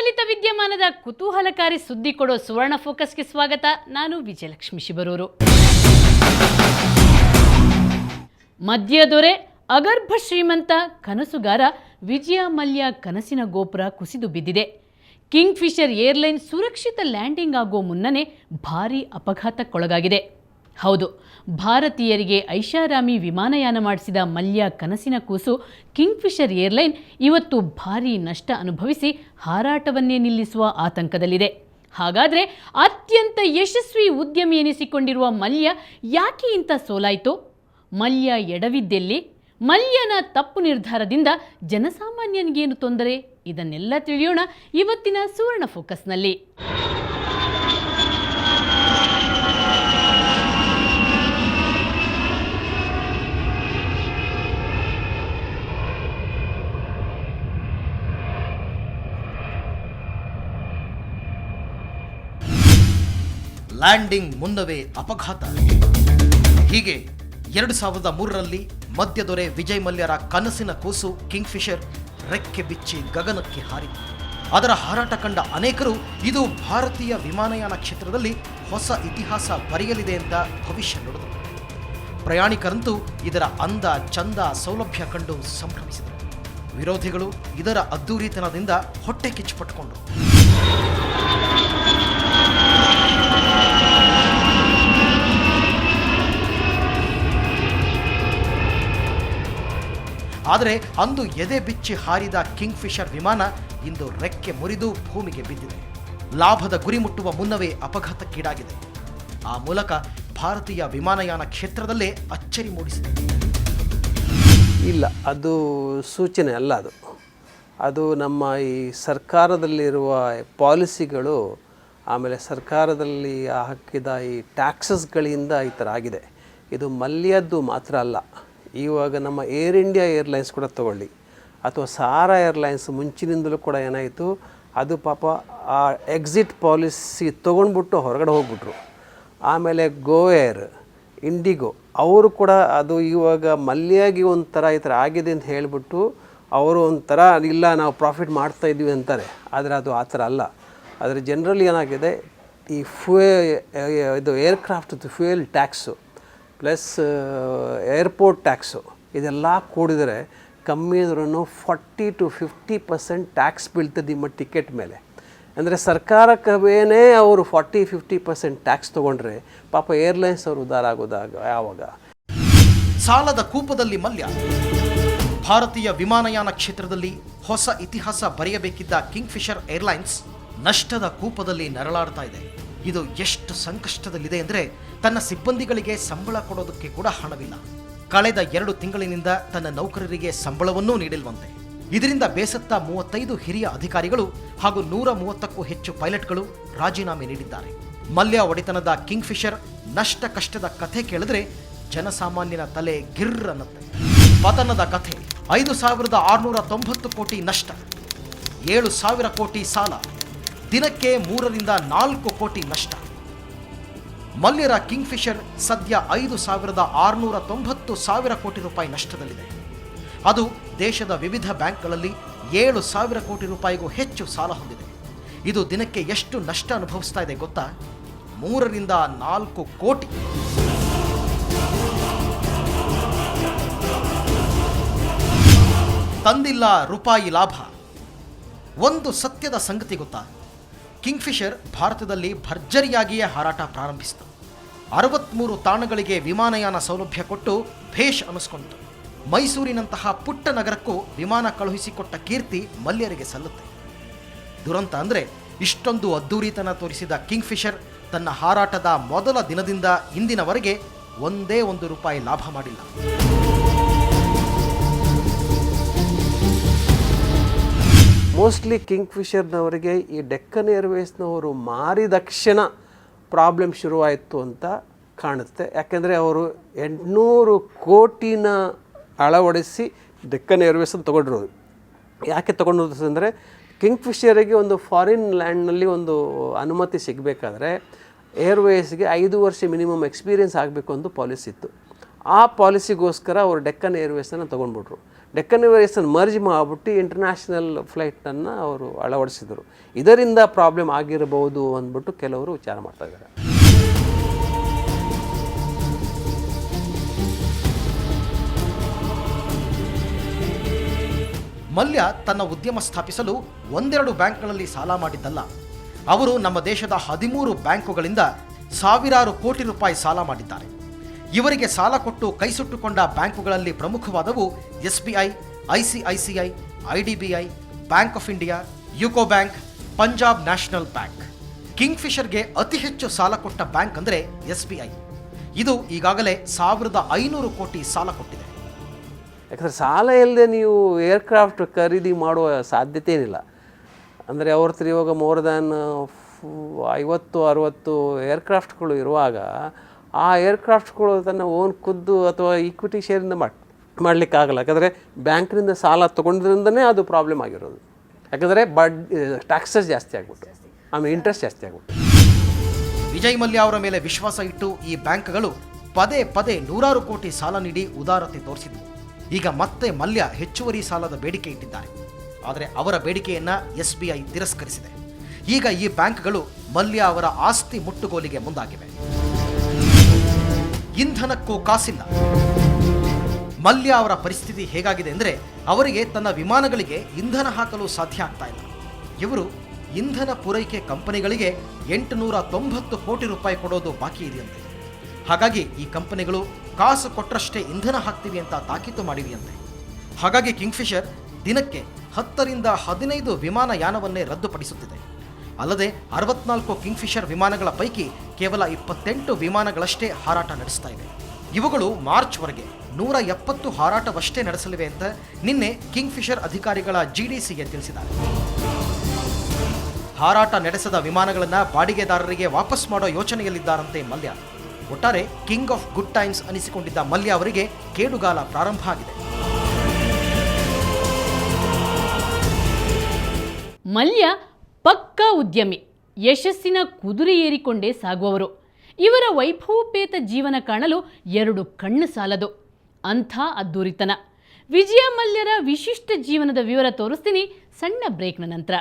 ಪ್ರಚಲಿತ ವಿದ್ಯಮಾನದ ಕುತೂಹಲಕಾರಿ ಸುದ್ದಿ ಕೊಡೋ ಸುವರ್ಣ ಫೋಕಸ್ಗೆ ಸ್ವಾಗತ. ನಾನು ವಿಜಯಲಕ್ಷ್ಮಿ ಶಿಬರೂರು. ಮದ್ಯದೊರೆ, ಅಗರ್ಭ ಶ್ರೀಮಂತ, ಕನಸುಗಾರ ವಿಜಯ ಮಲ್ಯ ಕನಸಿನ ಗೋಪುರ ಕುಸಿದು ಬಿದ್ದಿದೆ. ಕಿಂಗ್ ಫಿಶರ್ ಏರ್ಲೈನ್ ಸುರಕ್ಷಿತ ಲ್ಯಾಂಡಿಂಗ್ ಆಗೋ ಮುನ್ನನೇ ಭಾರೀ ಅಪಘಾತಕ್ಕೊಳಗಾಗಿದೆ. ಹೌದು, ಭಾರತೀಯರಿಗೆ ಐಷಾರಾಮಿ ವಿಮಾನಯಾನ ಮಾಡಿಸಿದ ಮಲ್ಯ ಕನಸಿನ ಕೂಸು ಕಿಂಗ್ ಫಿಶರ್ ಏರ್ಲೈನ್ ಇವತ್ತು ಭಾರೀ ನಷ್ಟ ಅನುಭವಿಸಿ ಹಾರಾಟವನ್ನೇ ನಿಲ್ಲಿಸುವ ಆತಂಕದಲ್ಲಿದೆ. ಹಾಗಾದರೆ ಅತ್ಯಂತ ಯಶಸ್ವಿ ಉದ್ಯಮಿ ಎನಿಸಿಕೊಂಡಿರುವ ಮಲ್ಯ ಯಾಕೆ ಇಂಥ ಸೋಲಾಯಿತು? ಮಲ್ಯ ಎಡವಿದ್ದೆಲ್ಲಿ? ಮಲ್ಯನ ತಪ್ಪು ನಿರ್ಧಾರದಿಂದ ಜನಸಾಮಾನ್ಯನಿಗೇನು ತೊಂದರೆ? ಇದನ್ನೆಲ್ಲ ತಿಳಿಯೋಣ ಇವತ್ತಿನ ಸುವರ್ಣ ಫೋಕಸ್ನಲ್ಲಿ. ಲ್ಯಾಂಡಿಂಗ್ ಮುನ್ನವೇ ಅಪಘಾತ. ಹೀಗೆ 2003ರಲ್ಲಿ ಮದ್ಯದೊರೆ ವಿಜಯ್ ಮಲ್ಯರ ಕನಸಿನ ಕೂಸು ಕಿಂಗ್ ಫಿಶರ್ ರೆಕ್ಕೆ ಬಿಚ್ಚಿ ಗಗನಕ್ಕೆ ಹಾರಿತು. ಅದರ ಹಾರಾಟ ಕಂಡ ಅನೇಕರು ಇದು ಭಾರತೀಯ ವಿಮಾನಯಾನ ಕ್ಷೇತ್ರದಲ್ಲಿ ಹೊಸ ಇತಿಹಾಸ ಬರೆಯಲಿದೆ ಅಂತ ಭವಿಷ್ಯ ನುಡಿದರು. ಪ್ರಯಾಣಿಕರಂತೂ ಇದರ ಅಂದ, ಚಂದ, ಸೌಲಭ್ಯ ಕಂಡು ಸಂಭ್ರಮಿಸಿದರು. ವಿರೋಧಿಗಳು ಇದರ ಅದ್ದೂರಿತನದಿಂದ ಹೊಟ್ಟೆ ಕಿಚ್ಚುಪಟ್ಟುಕೊಂಡರು. ಆದರೆ ಅಂದು ಎದೆ ಬಿಚ್ಚಿ ಹಾರಿದ ಕಿಂಗ್ ಫಿಶರ್ ವಿಮಾನ ಇಂದು ರೆಕ್ಕೆ ಮುರಿದು ಭೂಮಿಗೆ ಬಿದ್ದಿದೆ. ಲಾಭದ ಗುರಿ ಮುಟ್ಟುವ ಮುನ್ನವೇ ಅಪಘಾತಕ್ಕೀಡಾಗಿದೆ. ಆ ಮೂಲಕ ಭಾರತೀಯ ವಿಮಾನಯಾನ ಕ್ಷೇತ್ರದಲ್ಲೇ ಅಚ್ಚರಿ ಮೂಡಿಸಿದೆ. ಇಲ್ಲ, ಅದು ಸೂಚನೆ ಅಲ್ಲ. ಅದು ನಮ್ಮ ಈ ಸರ್ಕಾರದಲ್ಲಿರುವ ಪಾಲಿಸಿಗಳು, ಆಮೇಲೆ ಸರ್ಕಾರದಲ್ಲಿ ಹಾಕಿದ ಈ ಟ್ಯಾಕ್ಸಸ್ಗಳಿಂದ ಈ ಥರ ಆಗಿದೆ. ಇದು ಮಲ್ಯದ್ದು ಮಾತ್ರ ಅಲ್ಲ. ಇವಾಗ ನಮ್ಮ ಏರ್ ಇಂಡಿಯಾ ಏರ್ಲೈನ್ಸ್ ಕೂಡ ತಗೊಳ್ಳಿ, ಅಥವಾ ಸಾರಾ ಏರ್ಲೈನ್ಸ್ ಮುಂಚಿನಿಂದಲೂ ಕೂಡ ಏನಾಯಿತು, ಅದು ಪಾಪ ಆ ಎಕ್ಸಿಟ್ ಪಾಲಿಸಿ ತೊಗೊಂಡ್ಬಿಟ್ಟು ಹೊರಗಡೆ ಹೋಗ್ಬಿಟ್ರು. ಆಮೇಲೆ ಗೋ ಏರ್, ಇಂಡಿಗೋ ಅವರು ಕೂಡ ಅದು ಇವಾಗ ಮಲ್ಯಾಗಿ ಒಂಥರ ಈ ಥರ ಆಗಿದೆ ಅಂತ ಹೇಳಿಬಿಟ್ಟು ಅವರು ಒಂಥರ ಇಲ್ಲ ನಾವು ಪ್ರಾಫಿಟ್ ಮಾಡ್ತಾಯಿದ್ವಿ ಅಂತಾರೆ. ಆದರೆ ಅದು ಆ ಥರ ಅಲ್ಲ. ಆದರೆ ಜನರಲಿ ಏನಾಗಿದೆ, ಈ ಇದು aircraft fuel tax plus airport tax ಇದೆಲ್ಲ ಕೂಡಿದರೆ ಕಮ್ಮಿ ಅಂದ್ರೂ 40 to 50% ಟ್ಯಾಕ್ಸ್ ಬೀಳ್ತದೆ ನಿಮ್ಮ ಟಿಕೆಟ್ ಮೇಲೆ. ಅಂದರೆ ಸರ್ಕಾರಕ್ಕವೇನೇ ಅವರು 40-50% ಟ್ಯಾಕ್ಸ್ ತೊಗೊಂಡ್ರೆ ಪಾಪ ಏರ್ಲೈನ್ಸ್ ಅವರು ಉದ್ಧಾರ ಆಗೋದಾಗ ಯಾವಾಗ? ಸಾಲದ ಕೂಪದಲ್ಲಿ ಮಲ್ಯ. ಭಾರತೀಯ ವಿಮಾನಯಾನ ಕ್ಷೇತ್ರದಲ್ಲಿ ಹೊಸ ಇತಿಹಾಸ ಬರೆಯಬೇಕಿದ್ದ ಕಿಂಗ್ ಫಿಶರ್ ಏರ್ಲೈನ್ಸ್ ನಷ್ಟದ ಕೂಪದಲ್ಲಿ ನರಳಾಡ್ತಾ ಇದೆ. ಇದು ಎಷ್ಟು ಸಂಕಷ್ಟದಲ್ಲಿದೆ ಅಂದರೆ ತನ್ನ ಸಿಬ್ಬಂದಿಗಳಿಗೆ ಸಂಬಳ ಕೊಡೋದಕ್ಕೆ ಕೂಡ ಹಣವಿಲ್ಲ. ಕಳೆದ 2 ತಿಂಗಳಿನಿಂದ ತನ್ನ ನೌಕರರಿಗೆ ಸಂಬಳವನ್ನೂ ನೀಡಿಲ್ವಂತೆ. ಇದರಿಂದ ಬೇಸತ್ತ 35 ಹಿರಿಯ ಅಧಿಕಾರಿಗಳು ಹಾಗೂ 130ಕ್ಕೂ ಹೆಚ್ಚು ಪೈಲಟ್ಗಳು ರಾಜೀನಾಮೆ ನೀಡಿದ್ದಾರೆ. ಮಲ್ಯ ಒಡೆತನದ ಕಿಂಗ್ ಫಿಶರ್ ನಷ್ಟ ಕಷ್ಟದ ಕಥೆ ಕೇಳಿದ್ರೆ ಜನಸಾಮಾನ್ಯನ ತಲೆ ಗಿರ್ರ್ ಅನ್ನತ್ತೆ. ಪತನದ ಕಥೆ: 5,690 ಕೋಟಿ ನಷ್ಟ, 7,000 ಕೋಟಿ ಸಾಲ, ದಿನಕ್ಕೆ 3ರಿಂದ 4 ಕೋಟಿ ನಷ್ಟ. ಮಲ್ಯರ ಕಿಂಗ್ ಫಿಶರ್ ಸದ್ಯ 5,690 ಕೋಟಿ ರೂಪಾಯಿ ನಷ್ಟದಲ್ಲಿದೆ. ಅದು ದೇಶದ ವಿವಿಧ ಬ್ಯಾಂಕ್ಗಳಲ್ಲಿ 7,000 ಕೋಟಿ ರೂಪಾಯಿಗೂ ಹೆಚ್ಚು ಸಾಲ ಹೊಂದಿದೆ. ಇದು ದಿನಕ್ಕೆ ಎಷ್ಟು ನಷ್ಟ ಅನುಭವಿಸ್ತಾ ಇದೆ ಗೊತ್ತಾ? 3ರಿಂದ 4 ಕೋಟಿ. ತಂದಿಲ್ಲ ರೂಪಾಯಿ ಲಾಭ. ಒಂದು ಸತ್ಯದ ಸಂಗತಿ ಗೊತ್ತಾ? ಕಿಂಗ್ ಫಿಶರ್ ಭಾರತದಲ್ಲಿ ಭರ್ಜರಿಯಾಗಿಯೇ ಹಾರಾಟ ಪ್ರಾರಂಭಿಸಿತು. 63 ತಾಣಗಳಿಗೆ ವಿಮಾನಯಾನ ಸೌಲಭ್ಯ ಕೊಟ್ಟು ಭೇಷ್ ಅನ್ನಿಸ್ಕೊಂಡಿತು. ಮೈಸೂರಿನಂತಹ ಪುಟ್ಟ ನಗರಕ್ಕೂ ವಿಮಾನ ಕಳುಹಿಸಿಕೊಟ್ಟ ಕೀರ್ತಿ ಮಲ್ಯರಿಗೆ ಸಲ್ಲುತ್ತೆ. ದುರಂತ ಅಂದರೆ ಇಷ್ಟೊಂದು ಅದ್ದೂರಿತನ ತೋರಿಸಿದ ಕಿಂಗ್ ಫಿಶರ್ ತನ್ನ ಹಾರಾಟದ ಮೊದಲ ದಿನದಿಂದ ಇಂದಿನವರೆಗೆ ಒಂದೇ ರೂಪಾಯಿ ಲಾಭ ಮಾಡಿಲ್ಲ. ಮೋಸ್ಟ್ಲಿ ಕಿಂಗ್ ಫಿಶರ್ನವರಿಗೆ ಈ ಡೆಕ್ಕನ್ ಏರ್ವೇಸ್ನವರು ಮಾರಿದ ಕ್ಷಣ ಪ್ರಾಬ್ಲಮ್ ಶುರುವಾಯಿತು ಅಂತ ಕಾಣುತ್ತೆ. ಯಾಕೆಂದರೆ ಅವರು 800 ಕೋಟಿನ ಅಳವಡಿಸಿ ಡೆಕ್ಕನ್ ಏರ್ವೇಸನ್ನು ತೊಗೊಂಡಿರೋದು. ಯಾಕೆ ತೊಗೊಂಡಿರೋದು ಅಂದರೆ ಕಿಂಗ್ ಫಿಶರಿಗೆ ಒಂದು ಫಾರಿನ್ ಲ್ಯಾಂಡ್ನಲ್ಲಿ ಒಂದು ಅನುಮತಿ ಸಿಗಬೇಕಾದ್ರೆ ಏರ್ವೇಸ್ಗೆ 5 ವರ್ಷ ಮಿನಿಮಮ್ ಎಕ್ಸ್ಪೀರಿಯೆನ್ಸ್ ಆಗಬೇಕು ಅಂತ ಪಾಲಿಸಿ ಇತ್ತು. ಆ ಪಾಲಿಸಿಗೋಸ್ಕರ ಅವರು ಡೆಕ್ಕನ್ ಏರ್ವೇಸನ್ನು ತೊಗೊಂಡ್ಬಿಟ್ರು. ಡೆಕ್ಕನ್ ಏವಿಯೇಷನ್ ಮರ್ಜ್ ಮಾಡಿಬಿಟ್ಟು ಇಂಟರ್ನ್ಯಾಷನಲ್ ಫ್ಲೈಟನ್ನು ಅವರು ಅಳವಡಿಸಿದರು. ಇದರಿಂದ ಪ್ರಾಬ್ಲಮ್ ಆಗಿರಬಹುದು ಅಂದ್ಬಿಟ್ಟು ಕೆಲವರು ವಿಚಾರ ಮಾಡ್ತಾ ಇದ್ದಾರೆ. ಮಲ್ಯ ತನ್ನ ಉದ್ಯಮ ಸ್ಥಾಪಿಸಲು ಒಂದೆರಡು ಬ್ಯಾಂಕ್ಗಳಲ್ಲಿ ಸಾಲ ಮಾಡಿದ್ದಲ್ಲ, ಅವರು ನಮ್ಮ ದೇಶದ 13 ಬ್ಯಾಂಕುಗಳಿಂದ ಸಾವಿರಾರು ಕೋಟಿ ರೂಪಾಯಿ ಸಾಲ ಮಾಡಿದ್ದಾರೆ. ಇವರಿಗೆ ಸಾಲ ಕೊಟ್ಟು ಕೈಸುಟ್ಟುಕೊಂಡ ಬ್ಯಾಂಕುಗಳಲ್ಲಿ ಪ್ರಮುಖವಾದವು SBI, ICICI, IDBI, Bank of India, UCO Bank, Punjab National Bank. ಕಿಂಗ್ಫಿಷರ್ಗೆ ಅತಿ ಹೆಚ್ಚು ಸಾಲ ಕೊಟ್ಟ ಬ್ಯಾಂಕ್ ಅಂದರೆ SBI. ಇದು ಈಗಾಗಲೇ 1500 ಕೋಟಿ ಸಾಲ ಕೊಟ್ಟಿದೆ. ಯಾಕಂದರೆ ಸಾಲ ಇಲ್ಲದೆ ನೀವು ಏರ್ಕ್ರಾಫ್ಟ್ ಖರೀದಿ ಮಾಡುವ ಸಾಧ್ಯತೆ ಏನಿಲ್ಲ. ಅಂದರೆ ಅವ್ರ ಹತ್ರ ಇವಾಗ ಮೋರ್ ದ್ಯಾನ್ 50-60 ಏರ್ಕ್ರಾಫ್ಟ್ಗಳು ಇರುವಾಗ ಆ ಏರ್ಕ್ರಾಫ್ಟ್ಗಳು ತನ್ನ ಓನ್ ಖುದ್ದು ಅಥವಾ ಈಕ್ವಿಟಿ ಶೇರಿಂದ ಮಾಡಲಿಕ್ಕಾಗಲ್ಲ. ಯಾಕಂದರೆ ಬ್ಯಾಂಕ್ನಿಂದ ಸಾಲ ತೊಗೊಂಡ್ರಿಂದನೇ ಅದು ಪ್ರಾಬ್ಲಮ್ ಆಗಿರೋದು. ಯಾಕಂದರೆ ಟ್ಯಾಕ್ಸಸ್ ಜಾಸ್ತಿ ಆಗ್ಬಿಟ್ಟು, ಆಮೇಲೆ ಇಂಟ್ರೆಸ್ಟ್ ಜಾಸ್ತಿ ಆಗ್ಬಿಟ್ಟು. ವಿಜಯ್ ಮಲ್ಯ ಅವರ ಮೇಲೆ ವಿಶ್ವಾಸ ಇಟ್ಟು ಈ ಬ್ಯಾಂಕ್ಗಳು ಪದೇ ಪದೇ ನೂರಾರು ಕೋಟಿ ಸಾಲ ನೀಡಿ ಉದಾರತೆ ತೋರಿಸಿದ್ವು. ಈಗ ಮತ್ತೆ ಮಲ್ಯ ಹೆಚ್ಚುವರಿ ಸಾಲದ ಬೇಡಿಕೆ ಇಟ್ಟಿದ್ದಾರೆ. ಆದರೆ ಅವರ ಬೇಡಿಕೆಯನ್ನು SBI ತಿರಸ್ಕರಿಸಿದೆ. ಈಗ ಈ ಬ್ಯಾಂಕ್ಗಳು ಮಲ್ಯ ಅವರ ಆಸ್ತಿ ಮುಟ್ಟುಗೋಲಿಗೆ ಮುಂದಾಗಿವೆ. ಇಂಧನಕ್ಕೂ ಕಾಸಿಲ್ಲ. ಮಲ್ಯ ಅವರ ಪರಿಸ್ಥಿತಿ ಹೇಗಾಗಿದೆ ಅಂದರೆ ಅವರಿಗೆ ತನ್ನ ವಿಮಾನಗಳಿಗೆ ಇಂಧನ ಹಾಕಲು ಸಾಧ್ಯ ಆಗ್ತಾ ಇಲ್ಲ. ಇವರು ಇಂಧನ ಪೂರೈಕೆ ಕಂಪನಿಗಳಿಗೆ 890 ಕೋಟಿ ರೂಪಾಯಿ ಕೊಡೋದು ಬಾಕಿ ಇದೆಯಂತೆ. ಹಾಗಾಗಿ ಈ ಕಂಪನಿಗಳು ಕಾಸು ಕೊಟ್ಟರಷ್ಟೇ ಇಂಧನ ಹಾಕ್ತೀವಿ ಅಂತ ತಾಕೀತು ಮಾಡಿವೆಯಂತೆ. ಹಾಗಾಗಿ ಕಿಂಗ್ಫಿಷರ್ ದಿನಕ್ಕೆ 10ರಿಂದ 15 ವಿಮಾನಯಾನವನ್ನೇ ರದ್ದುಪಡಿಸುತ್ತಿದೆ. ಅಲ್ಲದೆ 64 ಕಿಂಗ್ಫಿಷರ್ ವಿಮಾನಗಳ ಪೈಕಿ ಕೇವಲ 28 ವಿಮಾನಗಳಷ್ಟೇ ಹಾರಾಟ ನಡೆಸ್ತಾ ಇವೆ. ಇವುಗಳು ಮಾರ್ಚ್ವರೆಗೆ 170 ಹಾರಾಟವಷ್ಟೇ ನಡೆಸಲಿವೆ ಅಂತ ನಿನ್ನೆ ಕಿಂಗ್ಫಿಷರ್ ಅಧಿಕಾರಿಗಳ GDCಗೆ ತಿಳಿಸಿದ್ದಾರೆ. ಹಾರಾಟ ನಡೆಸದ ವಿಮಾನಗಳನ್ನು ಬಾಡಿಗೆದಾರರಿಗೆ ವಾಪಸ್ ಮಾಡೋ ಯೋಚನೆಯಲ್ಲಿದ್ದಾರಂತೆ ಮಲ್ಯ. ಒಟ್ಟಾರೆ ಕಿಂಗ್ ಆಫ್ ಗುಡ್ ಟೈಮ್ಸ್ ಅನಿಸಿಕೊಂಡಿದ್ದ ಮಲ್ಯ ಅವರಿಗೆ ಕೇಡುಗಾಲ ಪ್ರಾರಂಭ ಆಗಿದೆ. ಮಲ್ಯ ಪಕ್ಕಾ ಉದ್ಯಮಿ, ಯಶಸ್ಸಿನ ಕುದುರೆ ಏರಿಕೊಂಡೇ ಸಾಗುವವರು. ಇವರ ವೈಭವೋಪೇತ ಜೀವನ ಕಾಣಲು 2 ಕಣ್ಣು ಸಾಲದು. ಅಂಥ ಅದ್ದೂರಿತನ. ವಿಜಯ ಮಲ್ಯರ ವಿಶಿಷ್ಟ ಜೀವನದ ವಿವರ ತೋರಿಸ್ತೀನಿ ಸಣ್ಣ ಬ್ರೇಕ್ನ ನಂತರ.